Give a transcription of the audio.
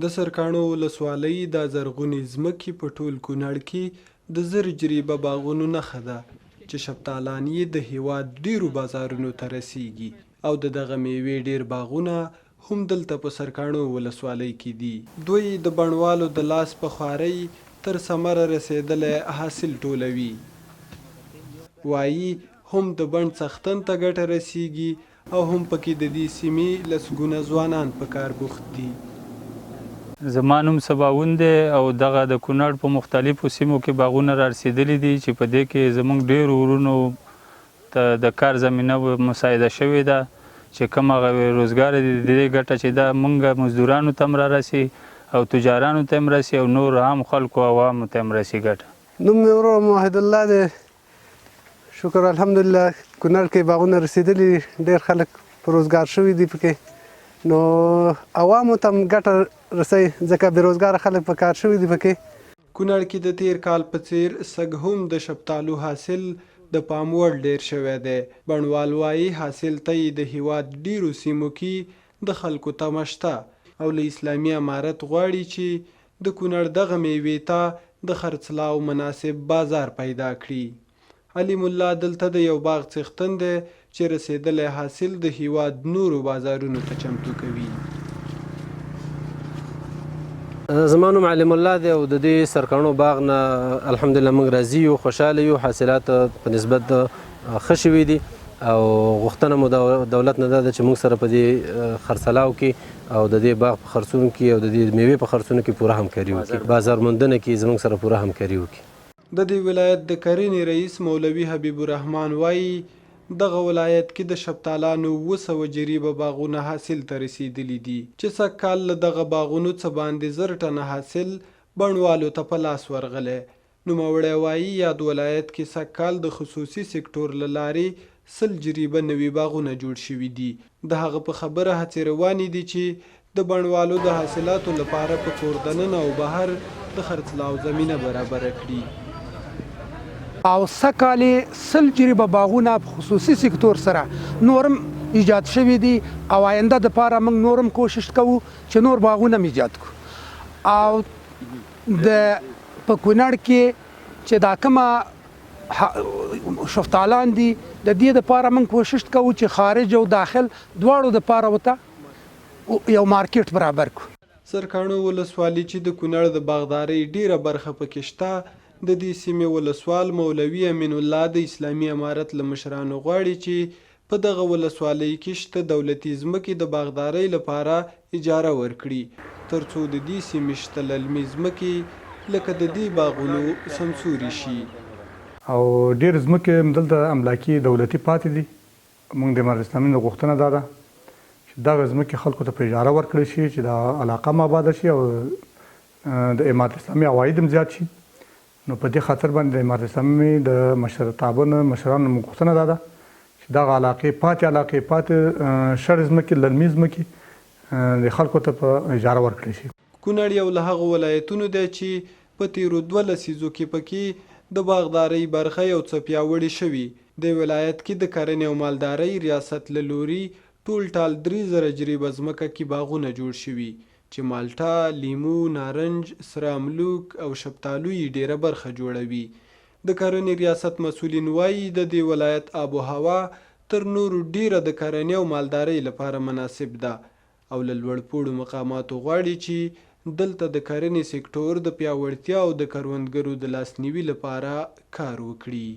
د سرکاڼو ولسوالۍ د زرغونې ځمکې په ټول کونړ کې د زر جریبه باغونو نښه ده چې شفتالان یې د هیواد ډیرو بازارونو ته رسیږي او د دغه میوې ډیر باغونه هم دلته په سرکاڼو ولسوالۍ کې دي. دوی د بڼوالو د لاس په خوارۍ تر ثمره رسېدلی حاصل ټولوي. وایي هم د بڼ څښتن ته ګټه رسیږي او هم پکې د دې سیمې لسګونه ځوانان په کار بوخت دي. زما نوم سباوون دی او دغه د کونړ په مختلفو سیمو کې باغونه را رسېدلي دي چې په دې کې زموږ ډېرو وروڼو ته د کار زمینه مساعده شوې ده چې کوم هغه روزګار دی د دې ګټه چې ده موږ مزدورانو ته هم را رسي او تجارانو ته هم رسي او نور عام خلکو عوامو ته هم رسي ګټه. نوم مې ورور موحد الله دی. شکر الحمدلله کونړ کې باغونه رسېدلي ډېر خلک په روزګار شوي دي پکې نو عوامو ته هم ګټه رسوي ځکه بېروزګاره خلک په کار شوي دي پکې. کونړ کې د تیر کال په څیر سږ هم د شفتالو حاصل د پام وړ ډیر شوی دی. بڼوال وایي حاصل ته یې د هیواد ډیرو سیمو کې د خلکو تمه شته او له اسلامي امارت غواړي چې د کونړ دغه میوې ته د خرڅلاو مناسب بازار پیدا کړي. علیم الله دلته د یو باغ څښتن دی چې رسېدلی حاصل د هیواد نورو بازارونو ته چمتو کوي. زما نوم علیم الله دی او د دې سرکاڼو باغ نه الحمدلله موږ راضي یو خوشحاله یو. حاصلات په نسبت ښه شوي دي او غوښتنه مو دولت نه دا ده چې موږ سره په دې خرڅلاو کې او د دې باغ په خرڅونو کې او د دې میوې په خرڅونو کې پوره همکاري وکړي. بازار موندنه کې زموږ سره پوره همکاري وکړي. د دې ولایت د کرنې رئیس مولوي حبیب الرحمن وایي دغه ولایت کې د شفتالانو 200 جریبه باغونه حاصل ته رسېدلي دي چې سږ کال له دغه باغونو څه باندې 1000 ټنه حاصل بڼوالو ته په لاس ورغلی. نوموړی وایي یاد ولایت کې سږ کال د خصوصي سکتور له لارې 100 جریبه نوي باغونه جوړ شوي دي. د هغه په خبره هڅې روانې دي چې د بڼوالو د حاصلاتو لپاره په کور دننه او بهر د خرڅلاو زمینه برابره کړي. او سږکال یې 100 جریبه باغونه په خصوصي سکتور سره نورم ایجاد شوي دي او آینده دپاره موږ نورم کوشش کوو چې نور باغونه هم ایجاد کړو. او په کونړ کې چې دا کومه شفتالان دي د دې دپاره موږ کوشش کوو چې خارج او داخل دواړو دپاره ورته یو مارکیټ برابر کړو. سرکاڼو ولسوالي چې د کونړ د باغدارۍ ډیره برخه پکې شته د دې سیمې ولسوال مولوي امین الله د اسلامي امارت له مشرانو غواړي چې په دغه ولسوالۍ کې شته دولتي ځمکې د باغدارۍ لپاره اجاره ورکړي تر څو د دې سیمې شته للمي ځمکې لکه د دې باغونو سمسوري شي. او ډېر ځمکې دلته املاکي دولتي پاتې دي. موږ د امارت اسلامي نه غوښتنه دا ده چې دغه ځمکې خلکو ته په اجاره ورکړل شي چې دا علاقه هم آباده شي او د امارت اسلامي عواید هم زیات شي. نو په دې خاطر باندې د امارت اسلامي د مشرانو غوښتنه دا ده چې دغه علاقې پاتې شړ ځمکې للمي ځمکې د خلکو ته په اجاره ورکړل شي. کونړ یو له هغو ولایتونو دی چې په تیرو 2 لسیزو کې پکې د باغدارۍ برخه یو څه پیاوړې شوي. د ولایت کې د کرنې او مالدارۍ ریاست له لوري ټول ټال 3000 جریبه ځمکه کې باغونه جوړ شوي چې مالټه، لیمو، نارنج، سره املوک او شفتالو یې ډیره برخه جوړوي. د کرنې ریاست مسؤلین وایي د دې ولایت آب و هوا تر نورو ډیره د کرنې او مالدارۍ لپاره مناسب ده او له لوړپوړو مقاماتو غواړي چې دلته د کرنې سکتور د پیاوړتیا او د کروندګرو د لاسنیوي لپاره کار وکړي.